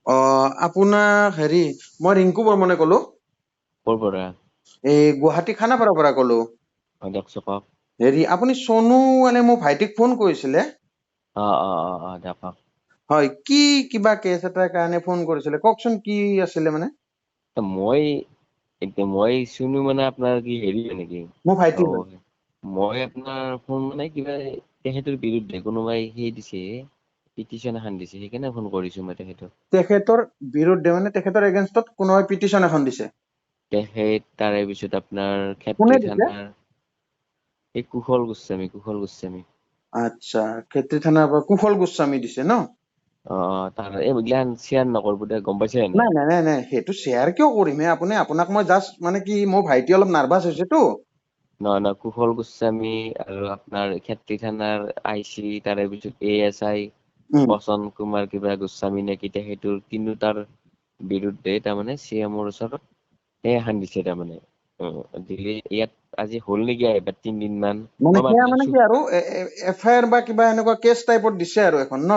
আপোনাক মই ৰিংকু বৰ্মনে ক'লো। ক'ৰ পৰা? এই গুৱাহাটী খানাপাৰাৰ পৰা ক'লো। দিয়কচোন কওক। আপুনি সোনু মোৰ ভাইটিক ফোন কৰিছিলে। দিয়ক কওক। হয়, কি কিবা কেছ এটাৰ কাৰণে ফোন কৰিছিলে, কওকচোন কি আছিলে মানে? মই শুনো মানে আপোনাৰ কি হেৰি নেকি? মোৰ ভাইটি হয়। মই আপোনাৰ ফোন মানে কিবা তেখেতৰ বিৰুদ্ধে কোনোবাই দিছে, পিটিশ্যন এখন দিছে, সেইকাৰণে ফোন কৰিছো মই তেখেতক। তেখেতৰ বিৰুদ্ধে মানে তেখেতৰ এগেইনষ্টত কোনোবাই পিটিশ্যন এখন দিছে? তাৰে পিছত আপোনাৰ কোনে খেত্ৰী দিছে? থানাৰ এই কুশল গোস্বামী। আচ্ছা, খেত্ৰী থানাৰ পৰা কুশল গোস্বামী দিছে ন? তাৰ এইগিলান শ্বেয়াৰ নকৰিব দে, গম পাইছে নাই? নাই, সেইটো শ্বেয়াৰ কিয় কৰিম? আপোনাক মই জাষ্ট মানে কি, মোৰ ভাইটি অলপ নাৰ্ভাছ হৈছেতো। নহয়, কুশল গোস্বামী আৰু আপোনাৰ খেত্ৰী থানাৰ IC, তাৰে পিছত ASI বসন কুমাৰ কিবা গোস্বামী নেকি, তেখেতৰ তিনিওটাৰ বিৰুদ্ধে তাৰমানে CMৰ ওচৰত এখন দিছে তাৰমানে। দিলে ইয়াত আজি হ'ল নেকি এবাৰ 3 দিন মান। মানে সেয়া মানে কি আৰু FIR বা কিবা এনেকুৱা কেছ টাইপত দিছে আৰু এখন ন?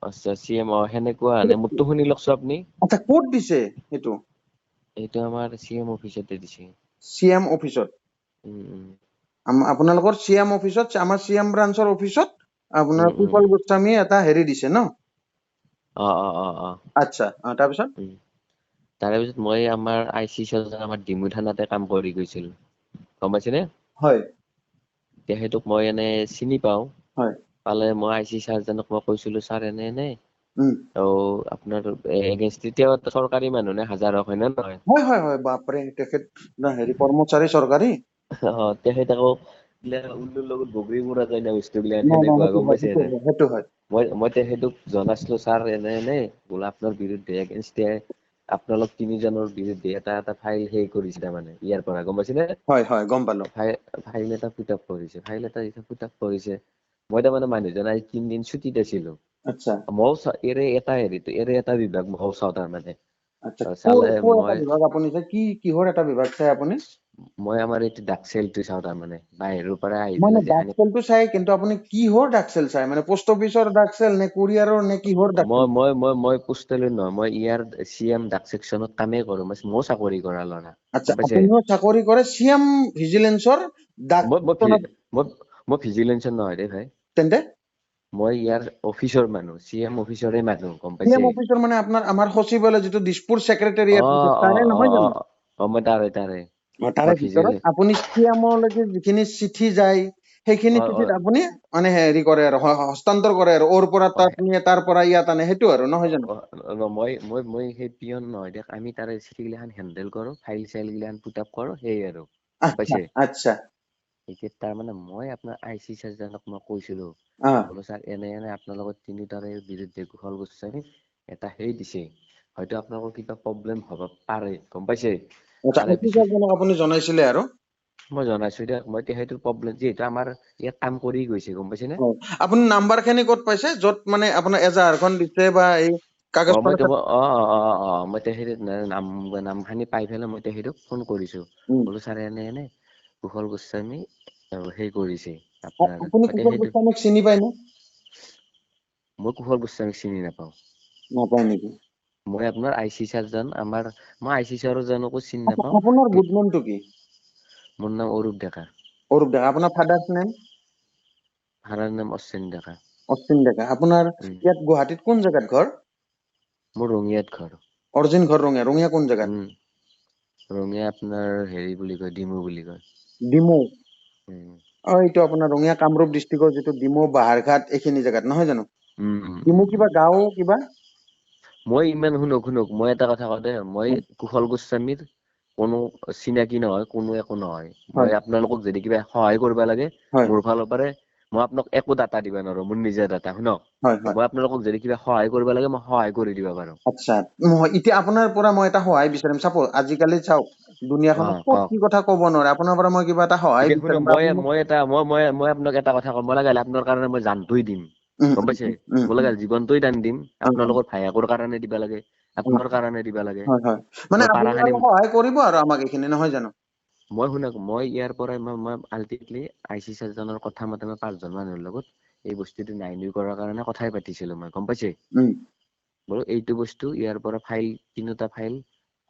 আচ্ছা, CM সেনেকুৱা মোৰটো শুনি লওকচোন আপুনি। আচ্ছা, ক'ত দিছে সেইটো? এইটো আমাৰ CM অফিচতে দিছে। CM অফিচত? আপোনালোকৰ CM অফিচত, আমাৰ CM ব্ৰাঞ্চৰ অফিচত আপোনাৰ কুশল গোস্বামী এটা দিছে ন? আচ্ছা, তাৰপিছত? তাৰে পিছত মই আমাৰ IC ছাৰজন আমাৰ ডিমু থানাতে কাম কৰি গৈছিল, গম পাইছেনে? হয়। তেখেতক মই এনে চিনি পাওঁ। হয়। পালে মই IC ছাৰজনক মই কৈছিলো, ছাৰ এনে আপোনাৰ তেতিয়াও চৰকাৰী মানুহ নে, হাজাৰক, হয় নে নহয়? হয়, বাপৰে, তেখেত কৰ্মচাৰী চৰকাৰী। তেখেত আকৌ উল্লুৰ লগত বগৰী মৰা যায় না, বস্তুবিলাক নাই, সেনেকুৱা, গম পাইছে নে? সেইটো হয়। মই তেখেতক জনাইছিলো, ছাৰ এনে বোলে আপোনাৰ বিৰুদ্ধে এগেইনষ্টে আপোনালোক তিনিজনৰ বিৰুদ্ধে এটা ফাইল কৰিছে তাৰমানে ইয়াৰ পৰা, গম পাইছে নে? হয়, গম পালো। ফাইল এটা পুট আপ কৰিছে। মই তাৰমানে মানুহজন আজি 3 দিন ছুটীত আছিলো। আচ্ছা। এটা বিভাগ মইও চাওঁ তাৰমানে। আচ্ছা, চালে এটা বিভাগ আপুনি যে কিহৰ এটা বিভাগ চাই আপুনি? মই আমাৰ এইটো ডাকচেলটো চাওঁ তাৰমানে, বাহিৰৰ পৰা আহি মানে পেলাই যেখানে ডাকচেলটো চাই, কিন্তু আপুনি কিহৰ ডাকচেল চাই? মানে পোষ্ট অফিচৰ ডাকচেল নে কুৰিয়াৰৰ নে কিহৰ ডাকচেল? মই পোষ্টেলত নহয়, মই ইয়াৰ CM ডাক ছেকচনত কামেই কৰো, মইও চাকৰি কৰা ল'ৰা। আচ্ছা, আপুনিও চাকৰি কৰে CM ভিজিলেন্সৰ ডাক মই ভিজিলেন্সৰ নহয় দেই ভাই। তেন্তে মই ইয়াৰ অফিচৰ মানুহ, CM অফিচৰে মানুহ, গম CM পাইছে? অফিচৰ মানে আমাৰ সচিবালয় যিটো দিছপুৰ ছেক্ৰেটাৰিয়েট তাৰে নহয় জানো? মই তাৰে তাৰে ভিতৰত আপুনি CM লৈকে যিখিনি চিঠি যায়, সেইখিনি চিঠিত আপুনি মানে কৰে আৰু হস্তান্তৰ কৰে আৰু, ওৰ পৰা তাত নিয়ে, তাৰ পৰা ইয়াত আনে, সেইটো আৰু নহয় জানো? মই সেই পিয়ন নহয় দিয়ক, আমি তাৰে চিঠি গিলাখান হেণ্ডেল কৰো, ফাইল চাইল গিলাখান পুট আপ কৰো, সেই আৰু, গম পাইছে? আচ্ছা। এতিয়া তাৰমানে মই আপোনাৰ IC ছাৰজনক মই কৈছিলো, বোলো ছাৰ এনে আপোনালোকৰ তিনিটাৰে বিৰুদ্ধে কুশল গোস্বামী এটা দিছে, হয়তো আপোনালোকৰ কিবা প্ৰব্লেম হ'ব পাৰে, গম পাইছে? তাৰে পিছত আপুনি জনাইছিলে আৰু? মই জনাইছো দিয়ক, মই তেখেতৰ প্ৰব্লেম, যিহেতু আমাৰ ইয়াত কাম কৰি গৈছে, গম পাইছে নে? আপুনি নাম্বাৰ খিনি ক'ত পাইছে, য'ত মানে আপোনাৰ এজাহাৰখন দিছে বা এই কাগজ মই তেখেতৰ নামখিনি পাই পেলাই মই তেখেতক ফোন কৰিছো, বোলো ছাৰ এনে কুশল গোস্বামী কৰিছে আপোনাৰ। আপুনি কুশল গোস্বামীক চিনি পায় নে? মই কুশল গোস্বামীক চিনি নাপাওঁ। নাপায় নেকি? মই আপোনাৰ IC ছাৰজন, মই IC ছাৰজনকো চিনি নাপাওঁ। আপোনাৰ গুড নেমটো কি? মোৰ নাম অৰূপ ডেকা। অৰূপ ডেকা। আপোনাৰ father's name? Father name Ashwin Deka. Ashwin Deka. আপোনাৰ ইয়াত গুৱাহাটীত কোন জেগাত ঘৰ? মোৰ ৰঙিয়াত ঘৰ। অৰিজিন ঘৰ ৰঙিয়া। ৰঙিয়া কোন জেগাত? ৰঙিয়া আপোনাৰ বুলি কয়, ডিমু বুলি কয়। ডিমৌ? এইটো আপোনাৰ ৰঙিয়া কামৰূপ ডিষ্ট্ৰিক্টৰ যিটো ডিমৌ, বাহাৰঘাট, এইখিনি জেগাত নহয় জানো? ডিমৌ কিবা গাঁও কিবা? মই ইমান শুনক, মই এটা কথা কওঁ দেই, মই কুশল গোস্বামীৰ কোনো চিনাকি নহয়, কোনো একো নহয়। মই আপোনালোকক যদি কিবা সহায় কৰিব লাগে, মোৰ ফালৰ পৰাই, মই আপোনাক একো ডাটা দিব নোৱাৰো, মোৰ নিজা ডাটা, শুনক। মই আপোনালোকক যদি কিবা সহায় কৰিব লাগে, মই সহায় কৰি দিব পাৰো। আচ্ছা, এতিয়া আপোনাৰ পৰা মই এটা সহায় বিচাৰিম। চাপোজ আজিকালি চাওক, দুুনীয়াখনত ক'ত কি কথা ক'ব নোৱাৰে, আপোনাৰ পৰা মই কিবা এটা সহায় এতিয়া শুনক, বিচাৰিম। মই আপোনাক এটা কথা কম, মই লাগিলে আপোনাৰ কাৰণে মই জানটোই দিম, গম পাইছে? মই লাগিলে জীৱনটোই দান দিম, আপোনালোকৰ ভায়েকৰ কাৰণে দিবা লাগে, আপোনাৰ কাৰণে দিবা লাগে। মানে মই আপুনি পাৰাখিনি সহায় কৰিব আৰু আমাক এইখিনি, নহয় জানো? শুনক, মই ইয়াৰ পৰাই মই আল্টিমেটলি IC ছাৰজনৰ কথা মতে মই 5জন মানুহৰ লগত এই বস্তুটো নাইনই কৰাৰ কাৰণে কথাই পাতিছিলো মই, গম পাইছে? বোলো এইটো বস্তু ইয়াৰ পৰা ফাইল 3টা ফাইল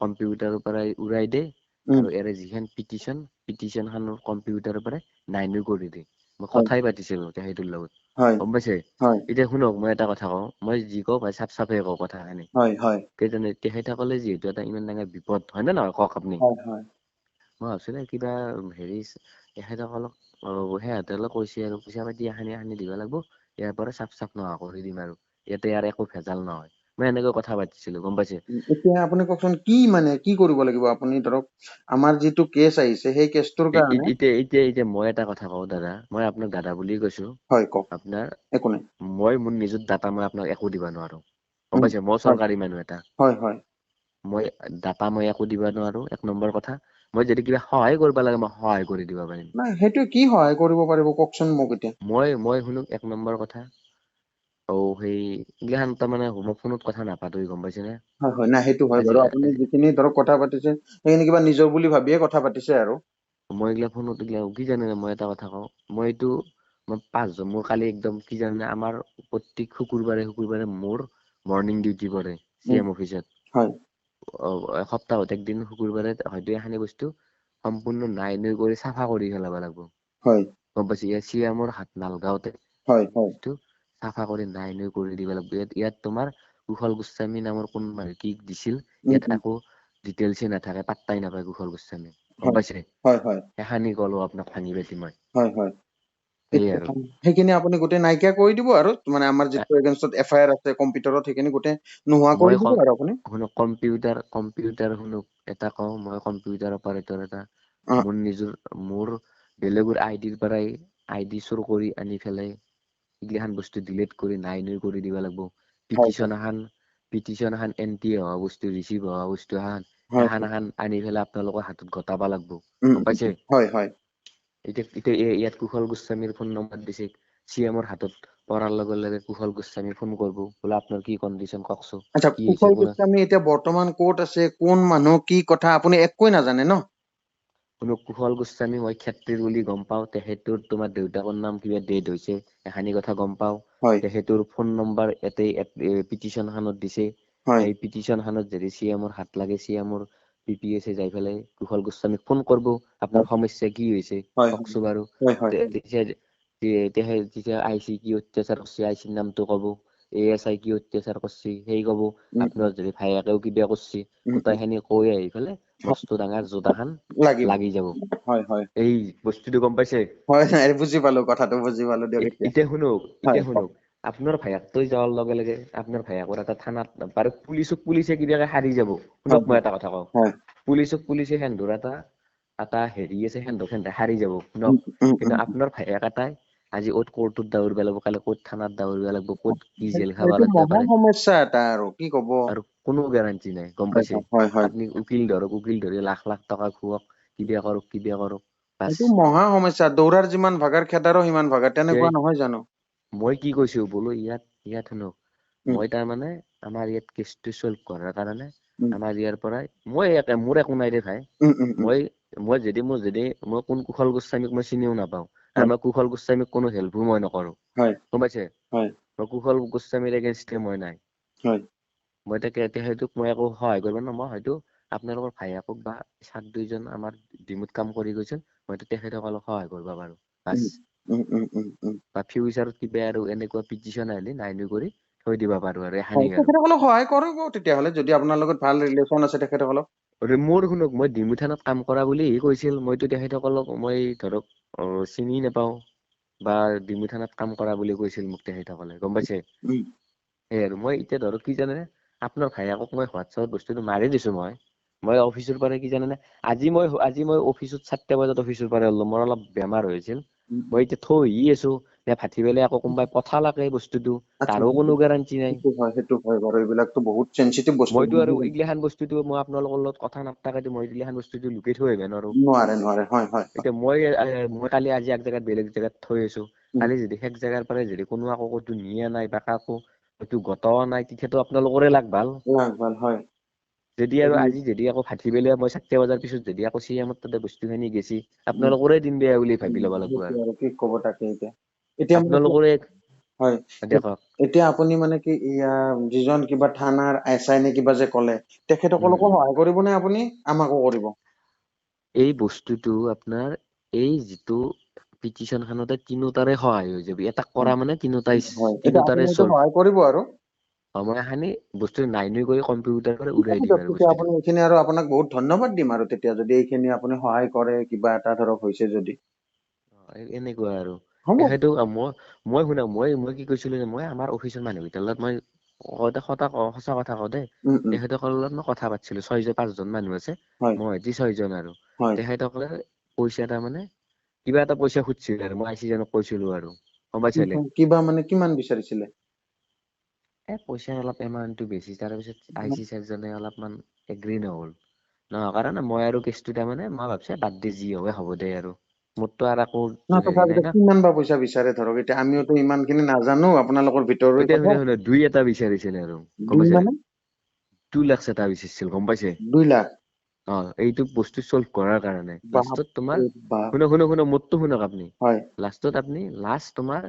কম্পিউটাৰৰ পৰা উৰাই দে আৰু এৰে যিখন পিটিশন খানৰ কম্পিউটাৰৰ পৰা নাইনু কৰি দে। মই কথাই পাতিছিলো সেইটোৰ লগত, গম পাইছে? এতিয়া শুনক মই এটা কথা কওঁ, মই যি কওঁ ভাই চাফ চাফে কওঁ কথাখিনি। কেইজনে তেখেতসকলে যিহেতু এটা ইমান ডাঙৰ বিপদ, হয় নে নহয় কওক আপুনি? মই ভাবছিলো কিবা হেৰি তেখেতসকলক সিহঁতে কৈছে আৰু পইচা পাতি এখানি দিব লাগিব, ইয়াৰ পৰা চাফ নোহোৱা কৰি দিম আৰু ইয়াতে আৰু একো ভেজাল নহয়। মই এনেকৈ কথা পাতিছিলো, গম পাইছে? এতিয়া আপুনি কওকচোন কি মানে কি কৰিব লাগিব? আপুনি ধৰক আমাৰ যিটো কেছ আহিছে সেই কেছটোৰ কাৰণে এতিয়া মই এটা কথা কওঁ দাদা, মই আপোনাক দাদা বুলি কৈছো। হয় কওক। আপোনাৰ একো নাই। মই মোৰ নিজৰ ডাটা মই আপোনাক একো দিব নোৱাৰো, গম পাইছে? মই চৰকাৰী মানুহ এটা। মই ডাটা মই একো দিব নোৱাৰো, 1 নম্বৰ কথা। মই যদি কিবা সহায় কৰিব লাগে মই সহায় কৰি দিব পাৰিম। নাই সেইটো কি সহায় কৰিব পাৰিব কওকচোন মোক এতিয়া। মই শুনক 1 নম্বৰ কথা, সেই এইগিলাখান তাৰমানে মই ফোনত কথা নাপাতো, গম পাইছে নে? নাই সেইটো হয় বাৰু। আপুনি যিখিনি ধৰক কথা পাতিছে সেইখিনি কিবা নিজৰ বুলি ভাবিয়ে কথা পাতিছে আৰু। মই এইগিলা ফোনত কি জানে মই এটা কথা কওঁ, মই 5জন মোৰ কালি একদম কি জানে আমাৰ প্ৰত্যেক শুকুৰবাৰে মোৰ মৰ্ণিং ডিউটি পৰে CM অফিচত। সপ্তাহত একদিন শুকুৰবাৰে হয়তো এখানি বস্তু সম্পূৰ্ণ নাই নই কৰি চাফা কৰি পেলাব লাগিব, গম পাইছে? CM ৰ হাত নালগাওতে চাফা কৰি নাই নই কৰি দিব লাগিব। ইয়াত তোমাৰ কুশল গোস্বামী নামৰ কোনোবা কি দিছিল, ইয়াত একো ডিটেইলছে নাথাকে, পাত্তাই নাপায় কুশল গোস্বামী, গম পাইছে? এখানি কলো আপোনাক ভাঙি পাতি মই। সেয়ে আৰু সেইখিনি আপুনি গোটেই নাইকিয়া কৰি দিব আৰু, মানে আমাৰ যিটো এগেইনষ্টত FIR আছে কম্পিউটাৰত সেইখিনি গোটেই নোহোৱা কৰি দিব আৰু আপুনি। কম্পিউটাৰ শুনক এটা কওঁ, মই কম্পিউটাৰ অপাৰেটৰ এটা। মোৰ বেলেগৰ আইডিৰ পৰাই ID চুৰ কৰি আনি পেলাই এইগিলাখান বস্তু ডিলিট কৰি নাই নই কৰি দিব লাগিব। পিটিচন এখন এন্ট্ৰি হোৱা বস্তু, ৰিচিভ হোৱা বস্তু এখন আনি পেলাই আপোনালোকৰ হাতত গটাব লাগিব, গম পাইছে? এতিয়া ইয়াত কুশল গোস্বামীৰ ফোন নম্বৰ দিছে, CM ৰ হাতত পৰাৰ লগে লগে কুশল গোস্বামী ফোন কৰিব, বোলে আপোনাৰ কি কণ্ডিচন কওকচোন। আচ্ছা, কুশল গোস্বামী এতিয়া বৰ্তমান ক'ত আছে, কোন মানুহ, কি কথা আপুনি একোৱে নাজানে ন? কুশল গোস্বামী মই ক্ষেত্ৰীৰ বুলি গম পাওঁ, তেখেতৰ তোমাৰ দেউতাকৰ নাম কিবা ডেথ হৈছে এখানি কথা গম পাওঁ। তেখেতৰ ফোন নম্বৰ পিটিচন খানত দিছে, সেই পিটিচন খানত যদি CM ৰ হাত লাগে, CM ৰ PPS যাই পেলাই কুশল গোস্বামীক ফোন কৰিব, আপোনাৰ সমস্যা কি হৈছে কওকচোন বাৰু। তেতিয়া IC কি অত্যাচাৰ কৰিছে ICৰ নামটো কব, ASI কি অত্যাচাৰ কৰিছে সেই কব, আপোনাৰ যদি ভায়েকেও কিবা কৰিছে গোটেইখিনি কৈ আহি পেলাই মস্ত ডাঙৰ জোতাখান লাগি যাব। এই বস্তুটো গম পাইছে? বুজি পালো, কথাটো বুজি পালো দিয়ক। এতিয়া শুনক আপোনাৰ ভায়েকটো যোৱাৰ লগে লগে আপোনাৰ ভায়েকৰ এটা থানাত বাৰু পুলিচে কিবাকে হাৰি যাব। শুনক মই এটা কথা কওঁ, পুলিচে সেন্দুৰ এটা হেৰি আছে, সেন্দে হাৰি যাব শুনক। কিন্তু আপোনাৰ ভায়েক এটাই আজি ক'ত কোৰ্টত দৌৰিব লাগিব, কালি ক'ত থানাত দৌৰিব লাগিব, ক'ত কি জেল খাব লাগিব পাৰে, সমস্যা এটা আৰু কি কব। আৰু কোনো গেৰাণ্টি নাই, গম পাইছে? আপুনি উকিল ধৰি লাখ টকা খুৱক, কিবা কৰক। এইটো মহা সমস্যা, দৌৰাৰ যিমান ভাগাৰ খেদাৰো সিমান ভাগাৰ, তেনেকুৱা নহয় জানো? মই কি কৈছো বোলো, ইয়াত শুনক, মই তাৰমানে আমাৰ ইয়াত কেছটো চল্ভ কৰাৰ কাৰণে আমাৰ ইয়াৰ পৰাই মোৰ একো নাই দে ভাই, মই কোন কুশল গোস্বামীক মই চিনিও নাপাওঁ, আৰু মই কুশল গোস্বামীক কোনো হেল্পো মই নকৰো, গম পাইছে? মই কুশল গোস্বামীৰ এগেইনষ্টে মই নাই। মই সেইটোক মই একো সহায় কৰিব নোৱাৰো, মই হয়তো আপোনালোকৰ ভায়েকক বা 7-2 আমাৰ ডিমুত কাম কৰি গৈছিল, হয়তো তেখেতসকলক সহায় কৰিব পাৰো। বা ফিউচাৰত কিবা আৰু এনেকুৱা পিটিচন আহিলে নাই নই কৰি থৈ দিব পাৰো আৰু। তেখেতসকলক সহায় কৰিব তেতিয়াহ'লে, যদি আপোনাৰ লগত ভাল ৰিলেচন আছে তেখেতসকলক। মোৰ শুনক, মই ডিমু থানাত কাম কৰা বুলি কৈছিল, মইতো তেখেতসকলক মই ধৰক চিনি নাপাও, বা ডিমু থানাত কাম কৰা বুলি কৈছিল মোক তেখেতসকলে, গম পাইছে? সেই আৰু মই এতিয়া ধৰক কি জানে, আপোনাৰ ভায়েকক মই হোৱাটছএপত বস্তুটো মাৰি দিছো, মই অফিচৰ পৰা কি জানে, আজি মই অফিচত 7টা বজাত অফিচৰ পৰা ওলালো, মোৰ অলপ বেমাৰ হৈছিল, মই এতিয়া থৈ আছো, ভাটি বেলা আকৌ কোনোবাই পঠালকে বস্তুটো, তাৰো কোনো গেৰাণ্টি নাই। সেইটো হয় বাৰু, এইবিলাকতো বহুত চেনচিটিভ বস্তু। মইতো আৰু এইগিলাখান বস্তুটো মই আপোনালোকৰ লগত কথা নাপাতাকে মই এইগিলাখান বস্তুটো লুকাই থৈ আহিব নোৱাৰো। নোৱাৰে, হয়। এতিয়া মই কালি আজি এক জেগাত বেলেগ জেগাত থৈ আছো, কালি যদি সেই জেগাৰ পৰাই যদি কোনো আকৌ ক'তো নিয়া নাই বা কাকো হয়তো গটাও নাই, তেতিয়াতো আপোনালোকৰে লাগ ভাল। যদি আৰু আজি যদি আকৌ ভাটি বেলা মই 7টা বজাৰ পিছত যদি আকৌ CM ৰ তাতে বস্তুখিনি গেছি, আপোনালোকৰে দিন বেয়া বুলি ভাবি ল'ব লাগিব আৰু। কি ক'ব তাকে এতিয়া। হয় এতিয়া কওক। এতিয়া আপুনি মানে কি যিজন কিবা থানাৰ SI নে কিবা যে ক'লে তেখেতসকলকো সহায় কৰিব নে আপুনি আমাকো কৰিব? এই বস্তুটো আপোনাৰ এই যিটো পিটিশন খনতে তিনিওটাৰে সহায় হৈ যাব। এটা কৰা মানে হয় এতিয়া আপুনি তিনিওটাৰে এইটো চল্ভ। সহায় কৰিব আৰু মই এখানি বস্তু নাই নুই কৰি কম্পিউটাৰ কৰি ঠিক উৰাই আছে দিম দিয়ক, আৰু তেতিয়া বস্তুটো। আপুনি এইখিনি আৰু আপোনাক বহুত ধন্যবাদ দিম আৰু তেতিয়া যদি এইখিনি আপুনি সহায় কৰে কিবা এটা ধৰক হৈছে যদি। এনেকুৱা আৰু হ'ব। সেইটো মই শুনা মই কি কৈছিলো যে মই আমাৰ অফিচৰ মানুহকেইটাৰ লগত মই সঁচা কথা কওঁ দেই। তেখেতসকলৰ লগত মই কথা পাতিছিলো 5জন মানুহ আছে। হয় মই সতি 6জন আৰু হয় তেখেতসকলে পইচা এটা মানে কিবা এটা পইচা খুজিছিল আৰু মই IC-জনক কৈছিলো আৰু গম পাইছিলে। কিবা মানে কিমান বিচাৰিছিলে? পইচা অলপ এমাউন্টটো বেছি, তাৰপিছত IC চাৰজনে অলপমান এগ্ৰী নহল। নহয় কাৰণে মই আৰু কেছটো তাৰমানে মই ভাবছো বাদ দি যি হয় হ'ব দে আৰু মোৰতো আৰু একো হেৰি নাই তথাপিতো না। কিমান বা পইচা বিচাৰে ধৰক, এতিয়া আমিওতো ইমান খিনি নাজানো আপোনালোকৰ ভিতৰুৱা এতিয়া কথা। শুনা 2 এটা বিচাৰিছিলে আৰু গম 2 পাইছে। মানে 2 লাখ এটা বিচাৰিছিল গম পাইছে। 2 লাখ এইটো বস্তু চল্ভ কৰাৰ কাৰণে লাষ্টত তোমাৰ বাপৰে বাপ। শুনক মোৰটো শুনক আপুনি। হয় লাষ্টত আপুনি তোমাৰ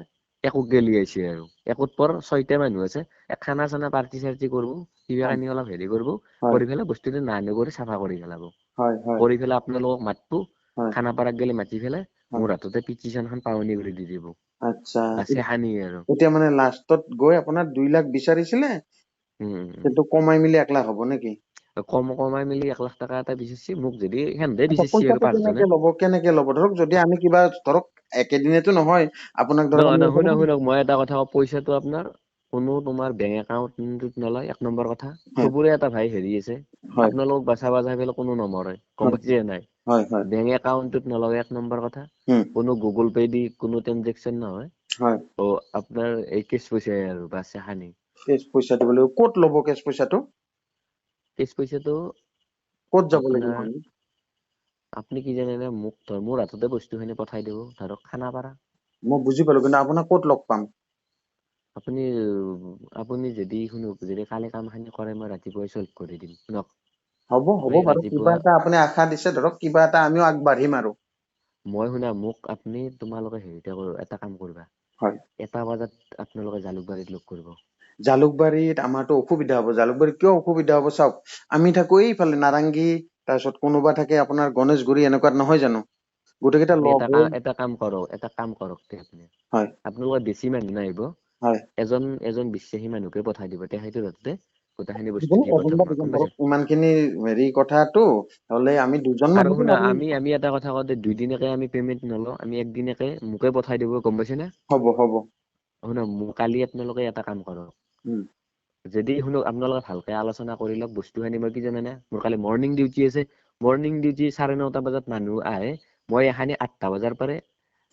একো গেলি আহিছে আৰু একোত পৰ 6টা মানুহ আছে। খানা চানা পাৰ্টি চাৰ্টি কৰব কিবা হয় কানি অলপ হেৰি কৰব হয় কৰি পেলাই বস্তুটো নানো কৰি চাফা কৰি পেলাব। হয় হয় কৰি পেলাই আপোনালোকক মাতব হয় খানাপাৰাত গেলে মাতি পেলাই হয় মোৰ হাততে পিটিচনখন পাৱনি কৰি দি দিব। আচ্ছা আছে সানি আৰু এতিয়া মানে লাষ্টত গৈ আপোনাৰ 2 লাখ বিচাৰিছিলে কিন্তু কমাই মিলি 1 লাখ হ'ব নেকি? কমাই মেলি 1 লাখ টকা এটা বিচাৰিছে মোক যদি সেহতে আচ্ছা বিচাৰিছে আৰু পইচাটো 5জনে। কেনেকে ল'ব ধৰক যদি আমি কিবা ধৰক একেদিনতো নহয় আপোনাক ধৰক আমি শুনক মই এটা কথা কওঁ পইচাটো আপোনাৰ কোনো তোমাৰ বেংক একাউণ্টত নলয় 1 নম্বৰ কথা। হয় চবৰে এটা ভাই হেৰি আছে হয় আপোনালোকক বাচাবা যাই পেলাই কোনো নমৰে গম হয় পাইছে নাই। হয় হয় বেংক একাউণ্টত নলয় 1 নম্বৰ কথা। উম কোনো গুগল পে দি কোনো ট্ৰানজেকচন নহয়। হয় আপোনাৰ এই কেচ পইচাই আৰু বাছ এখানি। কেচ পইচা দিব লাগিব। ক'ত ল'ব কেচ পইচাটো? কেচ পইচাটো ক'ত যাব লাগিব আপোনাৰ আমি? আপুনি কি জানেনে মোৰ হাততে বস্তুখিনি পঠাই দিব ধৰক খানাপাৰা। মই বুজি পালো কিন্তু আপোনাক ক'ত লগ পাম? আপুনি যদি কালি কাম খিনি কৰে মই ৰাতিপুৱাই চল্ভ কৰি দিম শুনক। হ'ব মই বাৰু কিবা ৰাতিপুৱা এটা আপুনি আশা দিছে ধৰক কিবা এটা আমিও আগবাঢ়িম আৰু। মোক আপুনি তোমালোকে এটা কাম কৰিবা। হয় 1টা বজাত আপোনালোকে জালুকবাৰীত লগ কৰিব। জালুকবাৰীত আমাৰতো অসুবিধা হ'ব। জালুকবাৰীত কিয় অসুবিধা হ'ব চাওক আমি থাকো এইফালে নাৰেংগী তাৰপিছত কোনোবা থাকে আপোনাৰ গণেশগুৰি এনেকুৱাত নহয় জানো। গোটেইকেইটা আপুনি লগ হৈ এটা কাম কৰক তে হয় আপোনালোকৰ বেছি মানুহ নাহিব। হয় এজন বিশ্বাসী মানুহকে পঠাই দিব তেখেতৰ হাততে গোটেইখিনি বস্তু যিকোনো দি এজন পঠাম বা মই দুজন গম পাইছে। ধৰক ইমান খিনি হেৰি কথাটো হলে আমি দুজন আৰু মানুহ শুনা আৰু আমি এটা কথা কওঁতে 2 দিনকে আমি পেমেন্ট নলওঁ আমি 1 দিনকে মোকে পঠাই দিব গম পাইছে নে। হ'ব কালি আপোনালোকে এটা কাম কৰক। উম যদি শুনক আপোনালোকে ভালকে আলোচনা কৰি লওক বস্তুখিনি মই কি জানে মোৰ কালি মৰ্ণিং ডিউটি আছে। মৰ্ণিং ডিউটি 9:30 বজাত মানুহ আহে মই এখানি 8টা বজাৰ পৰে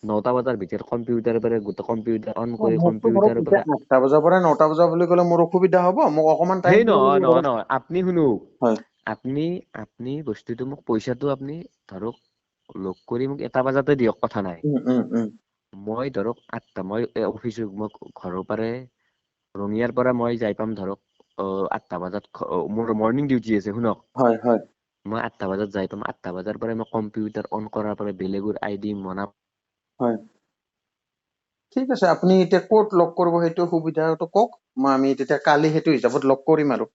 9টা বজাৰ ভিতৰত কম্পিউটাৰৰ পৰা গোটেই কম্পিউটাৰ অন কৰি মোৰতো ধৰক কম্পিউটাৰৰ এতিয়া পৰা 8টা বজাৰ পৰা 9টা বজা বুলি ক'লে মোৰ অসুবিধা হ'ব মোক অকমান টাইম সেই দিব লাগিব ধৰক নহয় আপুনি শুনক। হয় আপুনি বস্তুটো মোক পইচাটো আপুনি ধৰক লগ কৰি মোক 1টা বজাতে দিয়ক কথা নাই। উম মই ধৰক 8টা মই মই ঘৰৰ পৰাই ৰঙিয়াৰ পৰা মই যাই পাম ধৰক 8টা বজাত মোৰ মৰ্ণিং ডিউটি আছে শুনক। হয় মই 8টা বজাত যাই পাম 8টা বজাৰ পৰাই মই কম্পিউটাৰ অন কৰাৰ পৰা বেলেগৰ ID বনাম। হয় ঠিক আছে আপুনি এতিয়া ক'ত লগ কৰিব সেইটো সুবিধাটো কওক। আমি তেতিয়া কালি সেইটো হিচাপত লগ কৰিম আৰু।